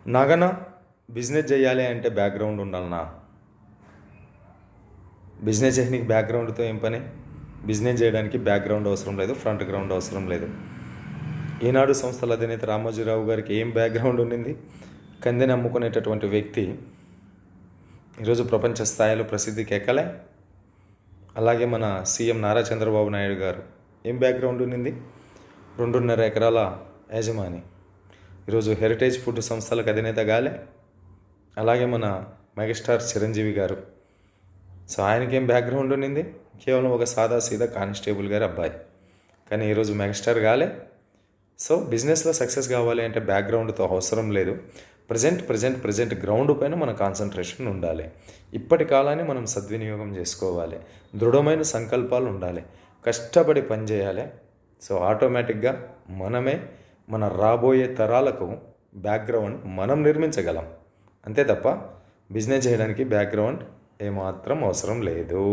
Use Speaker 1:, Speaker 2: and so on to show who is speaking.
Speaker 1: నాగన business చేయాలి అంటే background ఉండాలన్నా? బిజినెస్ చేయడానికి బ్యాక్గ్రౌండ్తో ఏం పని? బిజినెస్ చేయడానికి బ్యాక్గ్రౌండ్ అవసరం లేదు, ఫ్రంట్ గ్రౌండ్ అవసరం లేదు. ఈనాడు సంస్థల అధినేత రామోజీరావు గారికి ఏం బ్యాక్గ్రౌండ్ ఉండింది? కందిని అమ్ముకునేటటువంటి వ్యక్తి ఈరోజు ప్రపంచ స్థాయిలో ప్రసిద్ధికి ఎక్కలే. అలాగే మన సీఎం నారా చంద్రబాబు నాయుడు గారు ఏం బ్యాక్గ్రౌండ్ ఉండింది? 2.5 ఎకరాల యజమాని, ఈరోజు హెరిటేజ్ ఫుడ్ సంస్థలకు అధినేత గాలే. అలాగే మన మెగాస్టార్ చిరంజీవి గారు, సో ఆయనకేం బ్యాక్గ్రౌండ్ ఉండింది? కేవలం ఒక సాదా సీదా కానిస్టేబుల్ గారి అబ్బాయి, కానీ ఈరోజు మెగాస్టార్ గాలే. సో బిజినెస్లో సక్సెస్ కావాలి అంటే బ్యాక్గ్రౌండ్తో అవసరం లేదు. ప్రజెంట్ గ్రౌండ్ పైన మన కాన్సన్ట్రేషన్ ఉండాలి. ఇప్పటి కాలాన్ని మనం సద్వినియోగం చేసుకోవాలి. దృఢమైన సంకల్పాలు ఉండాలి. కష్టపడి పనిచేయాలి. సో ఆటోమేటిక్గా మనమే మన రాబోయే తరాలకు బ్యాక్గ్రౌండ్ మనం నిర్మించగలం. అంతే తప్ప బిజినెస్ చేయడానికి బ్యాక్గ్రౌండ్ ఏమాత్రం అవసరం లేదు.